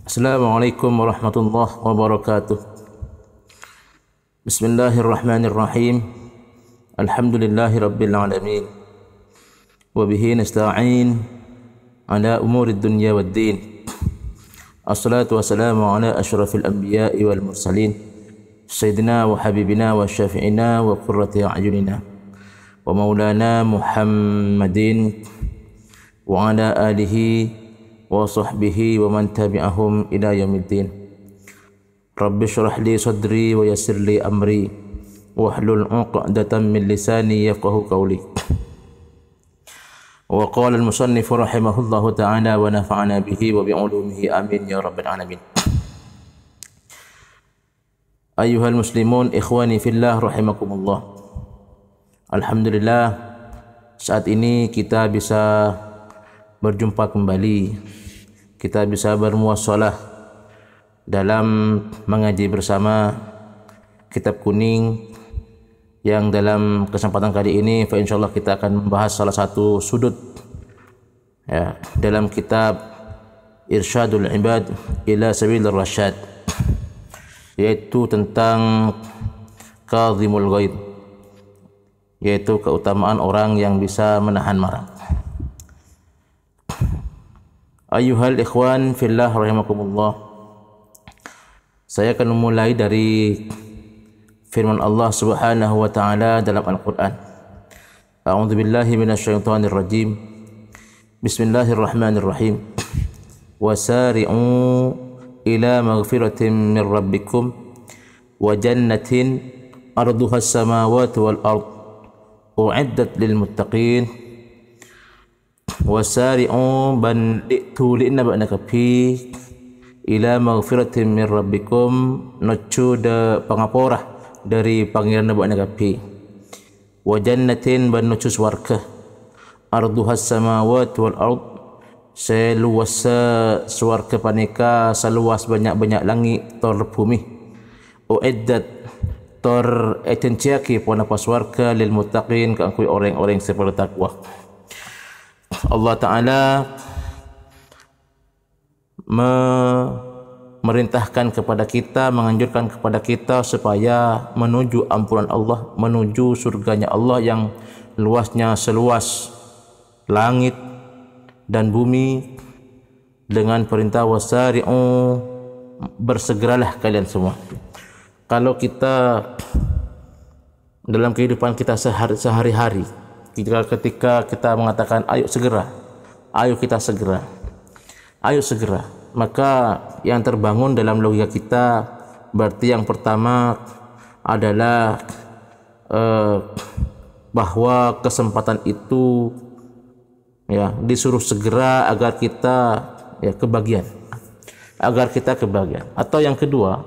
Assalamualaikum warahmatullahi wabarakatuh. Bismillahirrahmanirrahim. Alhamdulillahi rabbil alamin. Wa bihi nasta'in ala umurid dunya waddin. Assalatu wassalamu ala asyrafil anbiya'i wal mursalin sayyidina wa habibina wa syafi'ina wa qurrati a'yunina wa maulana Muhammadin wa ala alihi wa sahbihi wa man tabi'ahum ila yaumiddin. Rabbi shrah li sadri wa yassir li amri wahlul 'uqdatam min lisani yafqahu qawli. Wa qala al-musannif rahimahullahu ta'ala wa nafa'ana bihi wa bi'ulumihi amin ya rabbal alamin. Ayyuhal muslimun ikhwani fillah rahimakumullah. Alhamdulillah saat ini kita bisa berjumpa kembali, kita bisa bermuasalah dalam mengaji bersama kitab kuning yang dalam kesempatan kali ini insyaallah kita akan membahas salah satu sudut ya, dalam kitab Irsyadul Ibad ila Sabilir Rasyad, yaitu tentang Kadhimul Ghaidh, yaitu keutamaan orang yang bisa menahan marah. Ayyuhal ikhwan fillah rahimakumullah. Saya akan memulai dari firman Allah Subhanahu wa taala dalam Al-Qur'an. A'udzu billahi minasyaitonir rajim. Bismillahirrahmanirrahim. Wasari'u ila maghfiratin min rabbikum wa jannatin arduhas samawati wal ard u'iddat lil muttaqin. Wasari'u banditu li'inna ba'naka fi ila maghfiratin min rabbikum, nucu da pangaporah dari pangeran ba'naka fi wa jannatin ban nucu swarga arduhas samawati wal ard, seluas swarga panika seluas banyak-banyak langit tor bumi, uiddat tor etenciaki pona paswarga lil muttaqin, kangkui orang-orang yang bertakwa. Allah Ta'ala memerintahkan kepada kita, menganjurkan kepada kita supaya menuju ampunan Allah, menuju surganya Allah yang luasnya seluas langit dan bumi, dengan perintah wasari'u, bersegeralah kalian semua. Kalau kita dalam kehidupan kita sehari-hari, ketika kita mengatakan ayo segera, ayo kita segera, ayo segera, maka yang terbangun dalam logika kita berarti yang pertama adalah bahwa kesempatan itu ya disuruh segera agar kita ya kebagian, agar kita kebagian. Atau yang kedua,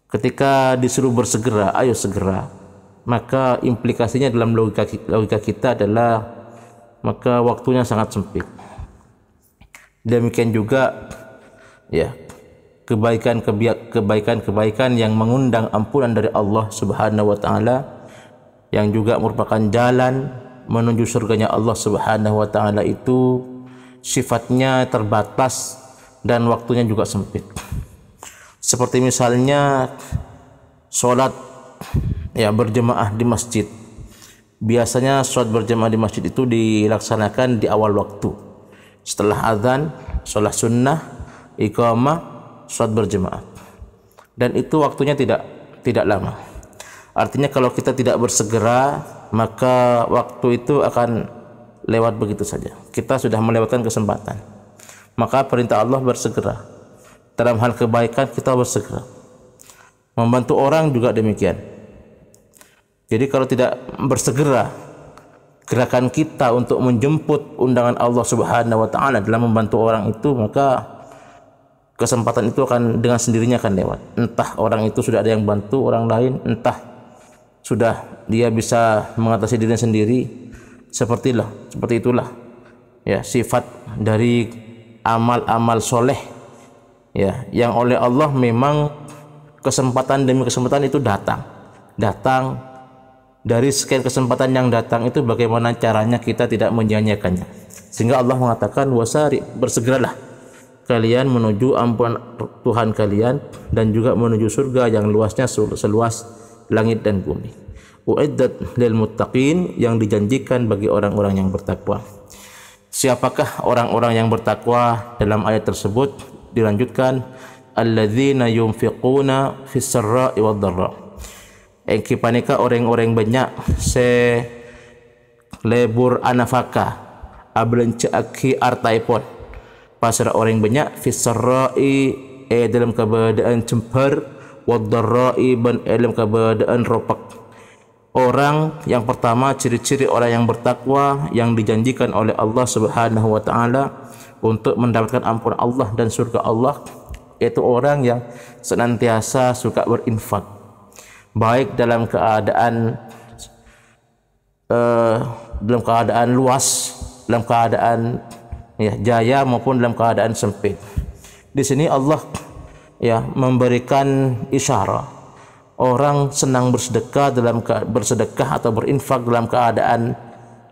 ketika disuruh bersegera, ayo segera, maka implikasinya dalam logika kita adalah maka waktunya sangat sempit. Demikian juga ya kebaikan yang mengundang ampunan dari Allah Subhanahu wa taala, yang juga merupakan jalan menuju surganya Allah Subhanahu wa taala, itu sifatnya terbatas dan waktunya juga sempit. Seperti misalnya salat ya berjemaah di masjid. Biasanya sholat berjemaah di masjid itu dilaksanakan di awal waktu. Setelah azan, sholat sunnah, iqamah, sholat berjemaah. Dan itu waktunya tidak lama. Artinya kalau kita tidak bersegera, maka waktu itu akan lewat begitu saja. Kita sudah melewatkan kesempatan. Maka perintah Allah bersegera. Dalam hal kebaikan kita bersegera. Membantu orang juga demikian. Jadi kalau tidak bersegera gerakan kita untuk menjemput undangan Allah Subhanahu wa taala dalam membantu orang itu, maka kesempatan itu akan dengan sendirinya akan lewat. Entah orang itu sudah ada yang bantu orang lain, entah sudah dia bisa mengatasi dirinya sendiri. Seperti itulah ya sifat dari amal-amal soleh ya, yang oleh Allah memang kesempatan demi kesempatan itu datang dari sekian kesempatan yang datang itu, bagaimana caranya kita tidak menyia-nyiakannya. Sehingga Allah mengatakan wasari, bersegeralah kalian menuju ampunan Tuhan kalian dan juga menuju surga yang luasnya seluas langit dan bumi. Uiddat lil muttaqin, yang dijanjikan bagi orang-orang yang bertakwa. Siapakah orang-orang yang bertakwa? Dalam ayat tersebut dilanjutkan, alladzina yunfiquna fis sarra'i wad dharra. Kipanika orang-orang banyak se lebur anafaka ablenca aki artaipon pasar orang banyak fis sarra'i dalam keadaan cemper wad dharra'i ban dalam keadaan ropak. Orang yang pertama, ciri-ciri orang yang bertakwa yang dijanjikan oleh Allah Subhanahu wa taala untuk mendapatkan ampunan Allah dan surga Allah, yaitu orang yang senantiasa suka berinfak, baik dalam keadaan luas, dalam keadaan jaya maupun dalam keadaan sempit. Di sini Allah memberikan isyarat orang senang bersedekah atau berinfak dalam keadaan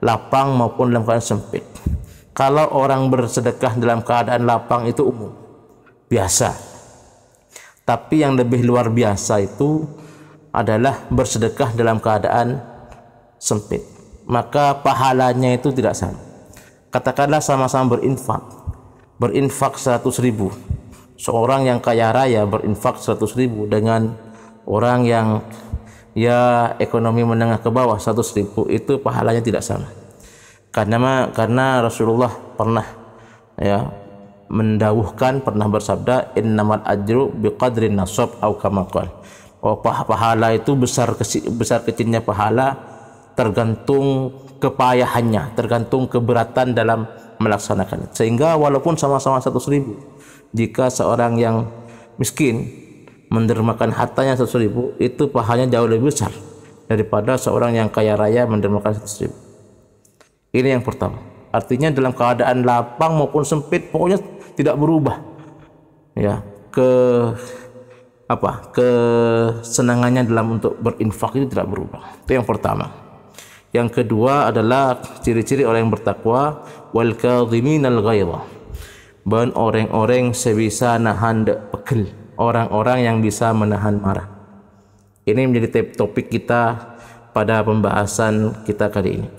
lapang maupun dalam keadaan sempit. Kalau orang bersedekah dalam keadaan lapang itu umum, biasa. Tapi yang lebih luar biasa itu adalah bersedekah dalam keadaan sempit. Maka pahalanya itu tidak sama. Katakanlah sama-sama berinfak 100.000. Seorang yang kaya raya berinfak 100.000 dengan orang yang ekonomi menengah ke bawah 100.000, itu pahalanya tidak sama. Karena Rasulullah pernah mendawuhkan, pernah bersabda, innamal ajru biqadrin nasab au kama qala. Pahala itu besar kecilnya pahala tergantung kepayahannya, tergantung keberatan dalam melaksanakannya. Sehingga walaupun sama-sama 100.000, jika seorang yang miskin mendermakan hartanya 100.000, itu pahalanya jauh lebih besar daripada seorang yang kaya raya mendermakan 100.000. Ini yang pertama. Artinya dalam keadaan lapang maupun sempit pokoknya tidak berubah. Kesenangannya dalam untuk berinfak itu tidak berubah. Itu yang pertama. Yang kedua adalah ciri-ciri orang yang bertakwa, wal kadhiminal ghaidha. Dan orang-orang sebisa nahan pegel. Orang-orang yang bisa menahan marah. Ini menjadi topik kita pada pembahasan kita kali ini.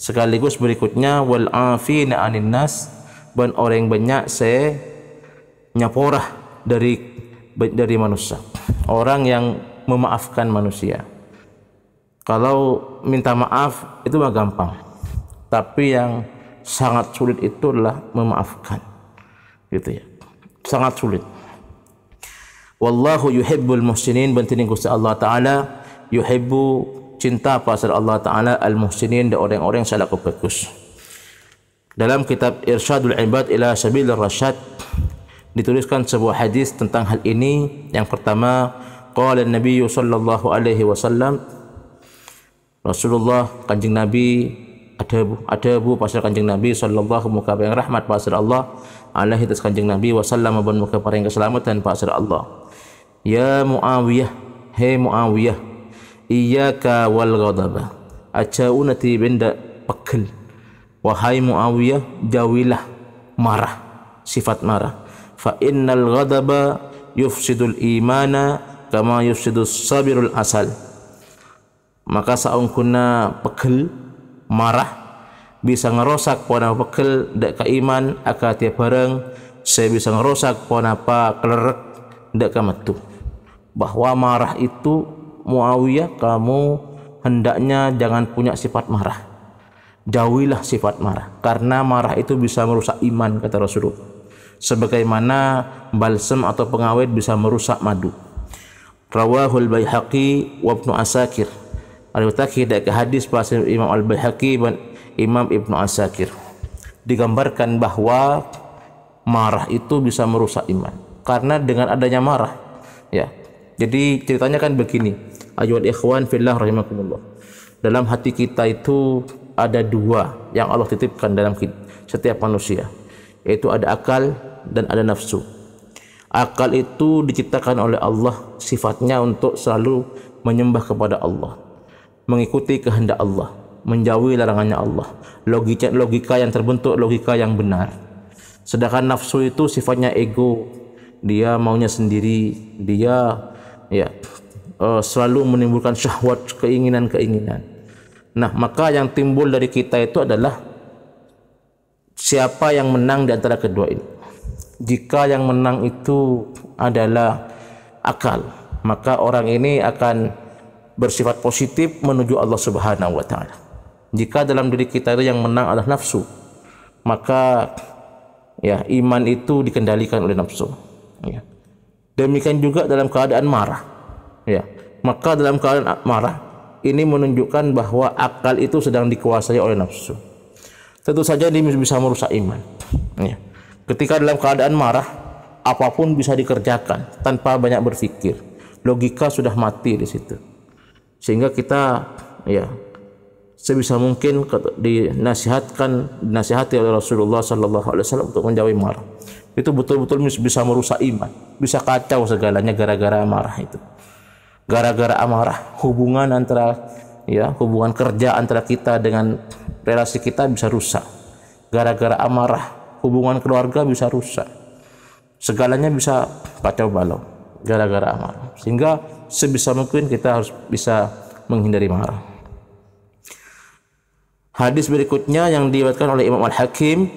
Sekaligus berikutnya, wal afina 'anin nas, dan orang banyak nyaporah dari manusia. Orang yang memaafkan manusia. Kalau minta maaf itu mah gampang. Tapi yang sangat sulit itu adalah memaafkan. Gitu ya. Sangat sulit. Wallahu yuhibbul muhsinin, bantuin Gusti Allah Ta'ala yuhibbu, cinta pasal Allah Ta'ala al-muhsinin, dan orang-orang yang salaku bagus. Dalam kitab Irsyadul Ibad ila Sabilir Rasyad dituliskan sebuah hadis tentang hal ini. Yang pertama, qala Nabi sallallahu alaihi wasallam, Rasulullah Kanjeng Nabi adabu pasal Kanjeng Nabi sallallahu muka yang rahmat pasal Allah alaihi atas Kanjeng Nabi wasallam ban muka parang keselamatan pasal Allah. Ya Muawiyah, hei Muawiyah, iyyaka wal ghadaba, acaunati benda pegel. Wahai Muawiyah, jauhilah marah, sifat marah. Fa innal ghadaba yufsidul imana kama yufsidus sabirul asal. Maka saungkuna pegel, marah, bisa ngerosak pona pegel dak ka iman aka tiap bareng, saya bisa ngerosak pona apa kelerek dak ka metu. Bahwa marah itu, Muawiyah, kamu hendaknya jangan punya sifat marah. Jauhilah sifat marah, karena marah itu bisa merusak iman, kata Rasulullah. Sebagaimana balsam atau pengawet bisa merusak madu. Rawahul Baihaqi wa Ibnu Asakir. Al-Wataki dari hadis pasal Imam Al-Baihaqi dan Imam Ibnu Asakir. Digambarkan bahwa marah itu bisa merusak iman. Karena dengan adanya marah, jadi ceritanya kan begini, ayyuhal ikhwan fillah rahimakumullah. Dalam hati kita itu ada dua yang Allah titipkan dalam setiap manusia, yaitu ada akal dan ada nafsu. Akal itu diciptakan oleh Allah, sifatnya untuk selalu menyembah kepada Allah, mengikuti kehendak Allah, menjauhi larangannya Allah. Logika yang terbentuk logika yang benar. Sedangkan nafsu itu sifatnya ego, dia maunya sendiri, dia selalu menimbulkan syahwat, keinginan-keinginan. Nah, maka yang timbul dari kita itu adalah siapa yang menang di antara kedua ini. Jika yang menang itu adalah akal, maka orang ini akan bersifat positif menuju Allah Subhanahu wa taala. Jika dalam diri kita itu yang menang adalah nafsu, maka iman itu dikendalikan oleh nafsu. Demikian juga dalam keadaan marah. Maka dalam keadaan marah ini menunjukkan bahwa akal itu sedang dikuasai oleh nafsu. Tentu saja ini bisa merusak iman. Ketika dalam keadaan marah, apapun bisa dikerjakan tanpa banyak berpikir. Logika sudah mati di situ. Sehingga kita sebisa mungkin dinasihati oleh Rasulullah sallallahu alaihi wasallam untuk menjauhi marah. Itu betul-betul bisa merusak iman, bisa kacau segalanya gara-gara amarah itu. Gara-gara amarah, hubungan kerja antara kita dengan relasi kita bisa rusak. Gara-gara amarah, hubungan keluarga bisa rusak. Segalanya bisa kacau balau gara-gara amarah. Sehingga sebisa mungkin kita harus bisa menghindari marah. Hadis berikutnya yang diriwayatkan oleh Imam Al-Hakim,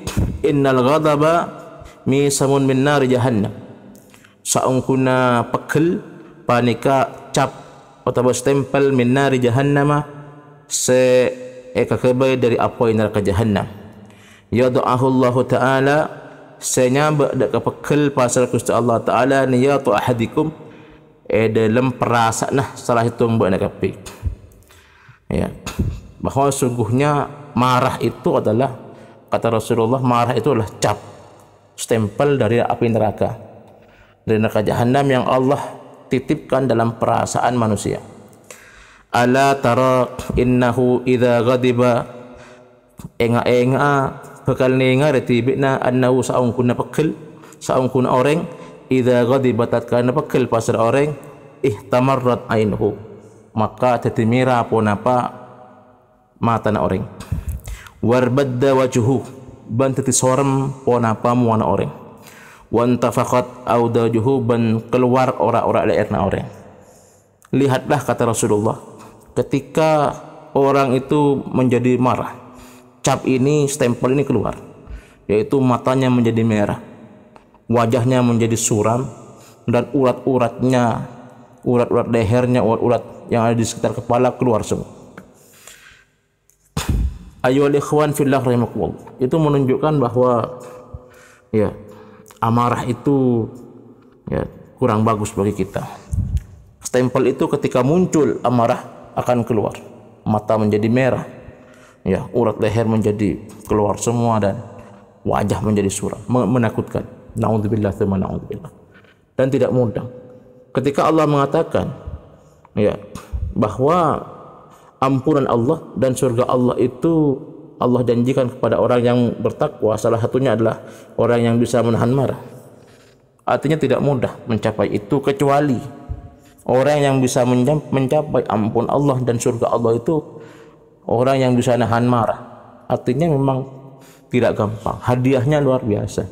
innal ghadaba misamun min nari jahannam. Saungkuna pekel panika cap atau stempel min nari jahannam se ekakebay dari api neraka jahannam. Yad'ahu Allah Ta'ala senyaba dak pekel pasal Gusti Allah Ta'ala niyatu ahadikum dalam perasaan salah itu mbak nak api. Bahwa sungguhnya marah itu adalah, kata Rasulullah, marah itu adalah cap, stempel dari api neraka, dari neraka jahanam yang Allah titipkan dalam perasaan manusia. Ala tara innahu idza ghadiba enga bakal ninga retibina annahu saungkuna pekel, saungkuna orang idza ghadiba tatkana pekel pasar orang ihtamarrat ainuhu, maka tetimira pun apa mata na orang, warbadda wajhuhu ban teti sorem ponapa muana orang, wantafaqat audajuhu ban keluar ora-ora leer na orang. Lihatlah, kata Rasulullah, ketika orang itu menjadi marah, cap ini, stempel ini keluar, yaitu matanya menjadi merah, wajahnya menjadi suram, dan urat-uratnya, urat-urat lehernya, urat-urat yang ada di sekitar kepala keluar semua. Ayyuhal ikhwan fillah rahimakumullah. Itu menunjukkan bahwa amarah itu kurang bagus bagi kita. Stempel itu ketika muncul amarah akan keluar, mata menjadi merah, urat leher menjadi keluar semua, dan wajah menjadi suram, menakutkan. Naudzubillah tsumma naudzubillah. Dan tidak mudah ketika Allah mengatakan bahwa ampunan Allah dan surga Allah itu Allah janjikan kepada orang yang bertakwa. Salah satunya adalah orang yang bisa menahan marah. Artinya tidak mudah mencapai itu, kecuali orang yang bisa mencapai ampun Allah dan surga Allah itu orang yang bisa nahan marah. Artinya memang tidak gampang, hadiahnya luar biasa.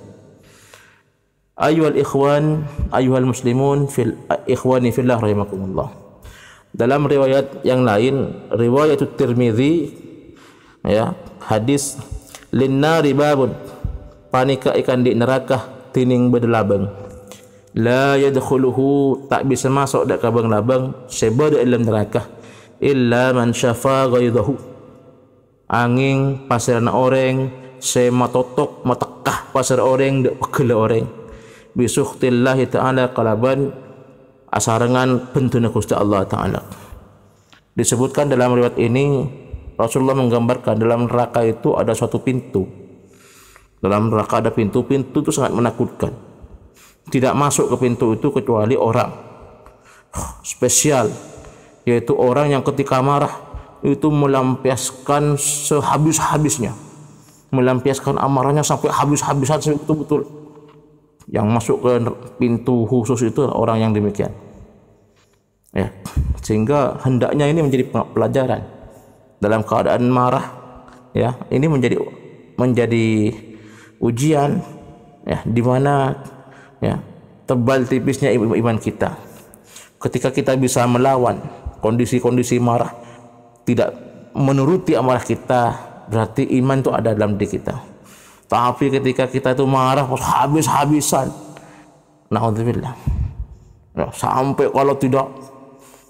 Ayyuhal ikhwan, ayyuhal muslimun ikhwani fillah rahimakumullah. Dalam riwayat yang lain, riwayat Tirmidzi, hadis linnari babun, panika ikan di neraka tining bedelabang, la yadkhuluhu, tak bisa masuk dak kabang labang sebab dalam neraka illa man syafa ghaidahu, angin pasirna orang sematotok matekah pasir orang dak pegel orang bisukhtillahi ta'ala kalaban asarengan bentuna Gusti Allah Ta'ala. Disebutkan dalam riwayat ini, Rasulullah menggambarkan dalam neraka itu ada suatu pintu. Dalam neraka ada pintu-pintu itu sangat menakutkan. Tidak masuk ke pintu itu kecuali orang spesial, yaitu orang yang ketika marah itu melampiaskan sehabis-habisnya, melampiaskan amarahnya sampai habis-habisan, sampai betul-betul. Yang masuk ke pintu khusus itu orang yang demikian. Sehingga hendaknya ini menjadi pelajaran dalam keadaan marah. Ini menjadi ujian Ya, di mana ya tebal tipisnya iman kita. Ketika kita bisa melawan kondisi-kondisi marah, tidak menuruti amarah kita, berarti iman itu ada dalam diri kita. Tapi ketika kita itu marah habis-habisan, naudzubillah, ya, sampai kalau tidak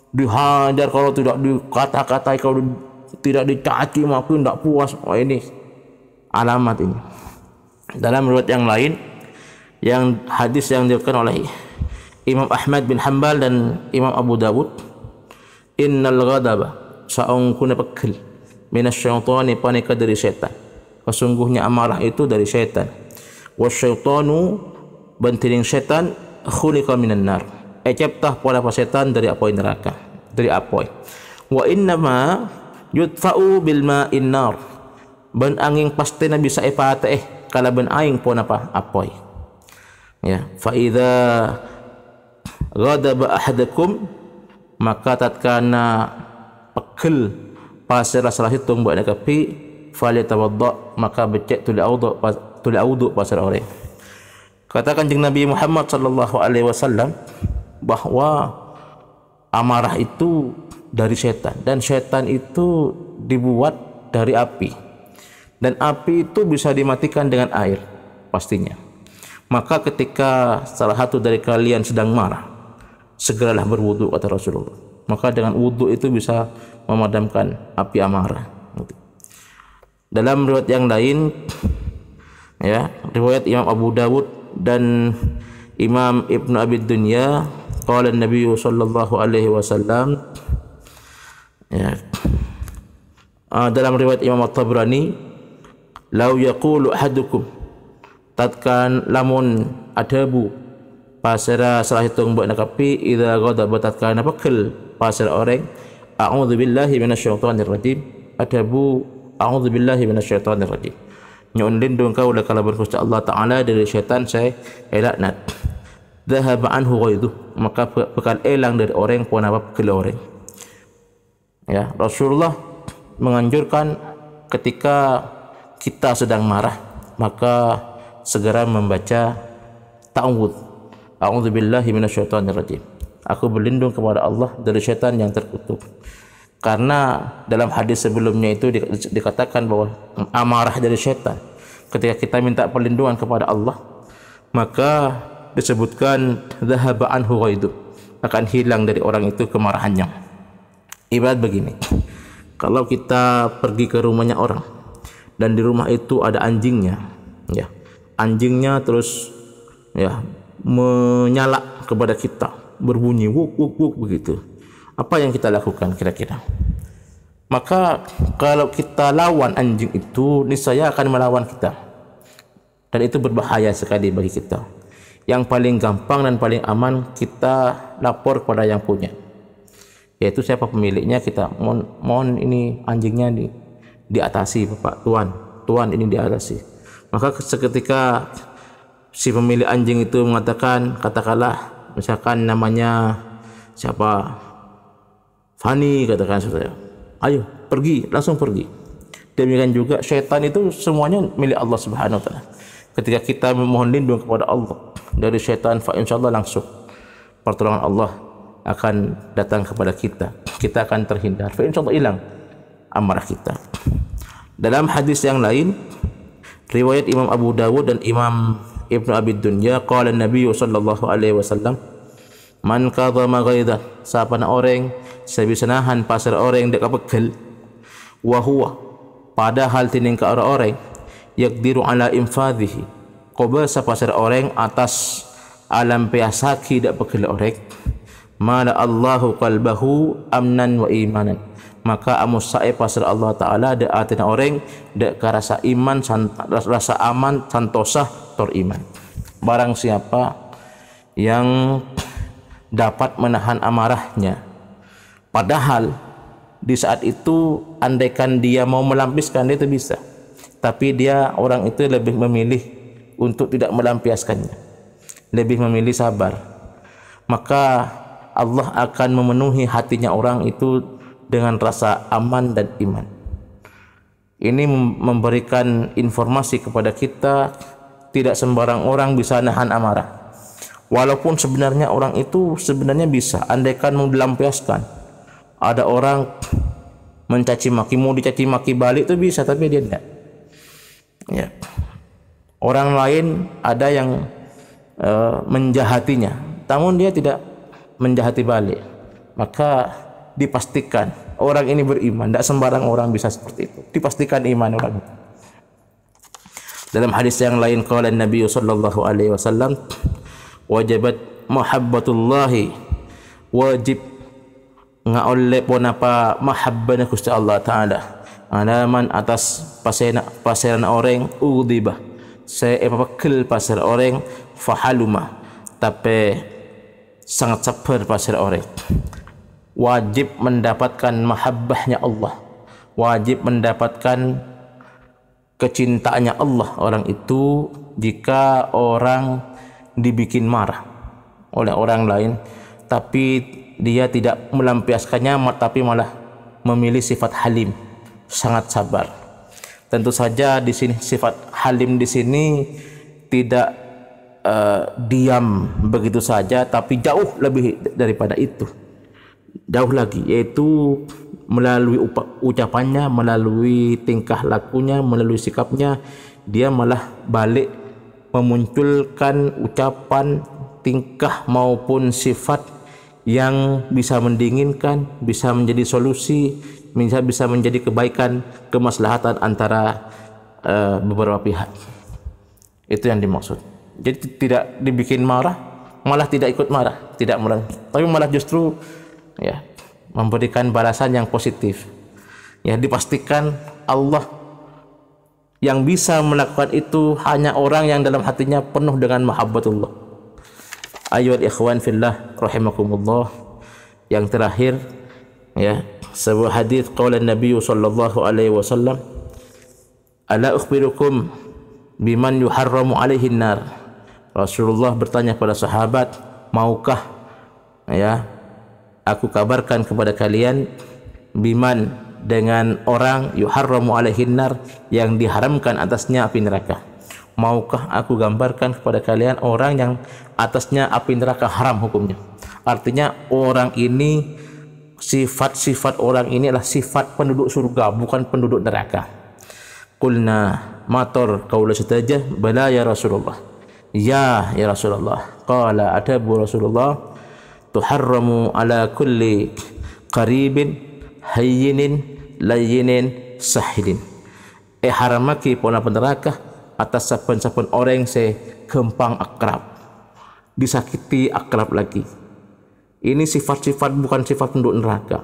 dihajar, kalau tidak dikata-katai, kalau tidak dicaci maki, tidak puas. Oh, ini alamat ini. Dalam riwayat yang lain, yang hadis yang diriwayatkan oleh Imam Ahmad bin Hanbal dan Imam Abu Dawud, innal ghadaba sa'ungkuna pakil minasyaitani, panika dari syaitan. Sesungguhnya amarah itu dari syaitan. Wasyaitanu, bantiling syaitan, khuliqa minan nar, ecaptah pada syaitan dari api neraka, dari api. Wa innama yudfa'u bil ma'in nar, ban angin pasti na bisa ipate kala ban aing pun apa apoy. Ya, fa idza ghadaba ahadakum, maka tatkana pekel pasir salah hitung buat nakapi, falitawadda, maka becek tuli audu pasir orang. Kata Kanjeng Nabi Muhammad sallallahu alaihi wasallam bahwa amarah itu dari setan, dan setan itu dibuat dari api, dan api itu bisa dimatikan dengan air pastinya. Maka ketika salah satu dari kalian sedang marah, segeralah berwudu, kata Rasulullah. Maka dengan wudu itu bisa memadamkan api amarah. Dalam riwayat yang lain, ya, riwayat Imam Abu Dawud dan Imam Ibnu Abi Dunya, qala Nabi sallallahu alaihi wasallam, ya, dalam riwayat Imam At-Tabrani, lau yaqulu ahadukum, tatkan lamun adabu pasira salah hitung buat nakapi, idza ghadaba tatkan pakil pasir orang, a'udzubillahi minasyaitonir rajim, adabu a'udzubillahi minasyaitonir rajim, nyon lindung kau dah kalau berkuasa Allah Ta'ala dari syaitan saya elaknat. Dhahaba anhu ghaidu, maka bekal elang dari orang pun apa pakil orang. Ya, Rasulullah menganjurkan ketika kita sedang marah, maka segera membaca ta'awudz, a'udzubillahi minasyaitonir rajim, aku berlindung kepada Allah dari syaitan yang terkutuk. Karena dalam hadis sebelumnya itu dikatakan bahwa amarah dari syaitan. Ketika kita minta perlindungan kepada Allah, maka disebutkan dhahaba anhu ghaidu, akan hilang dari orang itu kemarahannya. Ibarat begini, kalau kita pergi ke rumahnya orang dan di rumah itu ada anjingnya, ya, anjingnya terus ya menyala kepada kita, berbunyi wuk wuk wuk begitu. Apa yang kita lakukan kira-kira? Maka kalau kita lawan anjing itu, niscaya akan melawan kita, dan itu berbahaya sekali bagi kita. Yang paling gampang dan paling aman, kita lapor kepada yang punya, yaitu siapa pemiliknya. Kita mohon ini anjingnya diatasi Bapak, tuan ini diatasi. Maka seketika si pemilik anjing itu mengatakan, katakanlah misalkan namanya siapa, Fani, katakan saudara, ayo pergi, langsung pergi. Demikian juga syaitan itu semuanya milik Allah Subhanahu wa taala. Ketika kita memohon lindung kepada Allah dari syaitan, fa insyaallah langsung pertolongan Allah akan datang kepada kita. Kita akan terhindar, fa insyaallah hilang amarah kita. Dalam hadis yang lain, riwayat Imam Abu Dawud dan Imam Ibnu Abi Dunya, qala Nabi sallallahu alaihi wasallam, man kadhama ghaidan, siapa orang sebisa nahan pasar orang dek pegel, wa huwa, padahal tining ke orang yakdiru ala infadhihi, qobasa pasar orang atas alam piasaki dek pegel orang, mala Allahu qalbahu amnan wa imanan, maka amusai pasar Allah Ta'ala dek atina orang dek rasa iman, rasa aman, santosah tor iman. Barang siapa yang dapat menahan amarahnya, padahal di saat itu andaikan dia mau melampiaskan itu bisa, tapi dia orang itu lebih memilih untuk tidak melampiaskannya, lebih memilih sabar, maka Allah akan memenuhi hatinya orang itu dengan rasa aman dan iman. Ini memberikan informasi kepada kita tidak sembarang orang bisa nahan amarah. Walaupun sebenarnya orang itu sebenarnya bisa, andaikan mau dilampiaskan. Ada orang mencaci maki, mau dicaci maki balik itu bisa, tapi dia tidak. Ya. Orang lain ada yang menjahatinya, namun dia tidak menjahati balik. Maka dipastikan orang ini beriman. Tidak sembarang orang bisa seperti itu. Dipastikan iman orang itu. Dalam hadis yang lain, qala Nabi sallallahu alaihi wasallam, wajibat mahabbatullahi, wajib ngaolle pun apa mahabbana Gusti Allah taala alaman atas paseran orang udibah saya pakel pasir orang fahaluma tapi sangat sabar pasir orang. Wajib mendapatkan mahabbahnya Allah, wajib mendapatkan kecintaannya Allah orang itu jika orang dibikin marah oleh orang lain tapi dia tidak melampiaskannya, tapi malah memilih sifat halim, sangat sabar. Tentu saja di sini sifat halim di sini tidak diam begitu saja, tapi jauh lebih daripada itu, jauh lagi, yaitu melalui ucapannya, melalui tingkah lakunya, melalui sikapnya, dia malah balik memunculkan ucapan, tingkah maupun sifat yang bisa mendinginkan, bisa menjadi solusi, bisa menjadi kebaikan, kemaslahatan antara beberapa pihak. Itu yang dimaksud. Jadi tidak dibikin marah, malah tidak ikut marah, tidak marah, tapi malah justru ya memberikan balasan yang positif. Ya, dipastikan Allah yang bisa melakukan itu hanya orang yang dalam hatinya penuh dengan mahabbatullah. Ayyuhal ikhwan fillah rahimakumullah. Yang terakhir, ya, sebuah hadis qaula Nabi sallallahu alaihi wasallam, ala ukhbirukum biman yuharramu alaihi nar. Rasulullah bertanya kepada sahabat, maukah ya aku kabarkan kepada kalian biman, dengan orang yuharramu alaihi nar, yang diharamkan atasnya api neraka. Maukah aku gambarkan kepada kalian orang yang atasnya api neraka haram hukumnya? Artinya orang ini, sifat-sifat orang ini adalah sifat penduduk surga, bukan penduduk neraka. Qulna, mator qaula saja, bala ya Rasulullah. Ya Rasulullah. Qala, adabu Rasulullah, tuharramu ala kulli qaribin hayyinin layyinin sahilin. Haramaki pona neraka atas saben-saben orang se gampang akrab, disakiti akrab lagi. Ini sifat-sifat, bukan sifat penduduk neraka.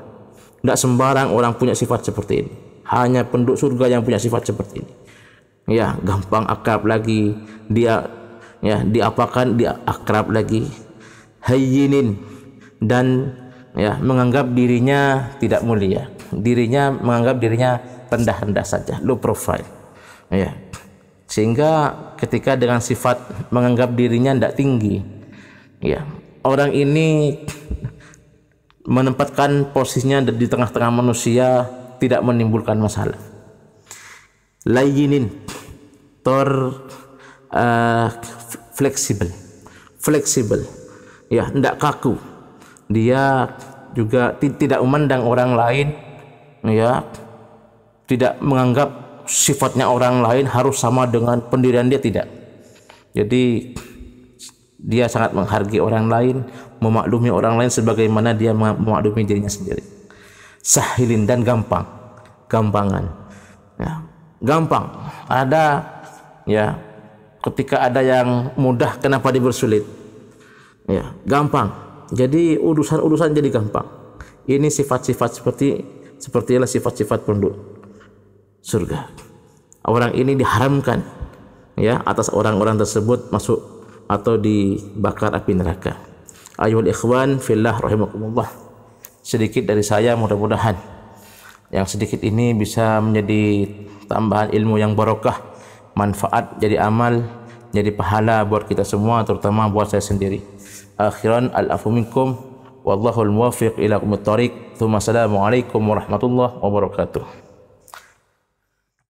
Tidak sembarang orang punya sifat seperti ini. Hanya penduduk surga yang punya sifat seperti ini. Ya, gampang akrab lagi. Dia ya diapakan, dia akrab lagi. Hayyinin, dan ya menganggap dirinya tidak mulia. Dirinya menganggap dirinya rendah-rendah saja, low profile. Ya. Sehingga ketika dengan sifat menganggap dirinya tidak tinggi, ya, orang ini menempatkan posisinya di tengah-tengah manusia, tidak menimbulkan masalah. Layyinin, fleksibel, ya, tidak kaku. Dia juga tidak memandang orang lain, ya, tidak menganggap sifatnya orang lain harus sama dengan pendirian dia, tidak. Jadi dia sangat menghargai orang lain, memaklumi orang lain sebagaimana dia memaklumi dirinya sendiri. Sahilin, dan gampangan, ya, gampang. Ada ya, ketika ada yang mudah, kenapa dibersulit? Ya, gampang. Jadi urusan jadi gampang. Ini sifat-sifat sepertilah sifat-sifat penduduk surga. Orang ini diharamkan ya atas orang-orang tersebut masuk atau dibakar api neraka. Ayyuhal ikhwan fillah rahimakumullah. Sedikit dari saya, mudah-mudahan yang sedikit ini bisa menjadi tambahan ilmu yang barokah, manfaat, jadi amal, jadi pahala buat kita semua, terutama buat saya sendiri. Akhiran, al-afu minkum, wallahul muwaffiq ila aqwamit thoriq. Assalamualaikum warahmatullahi wabarakatuh.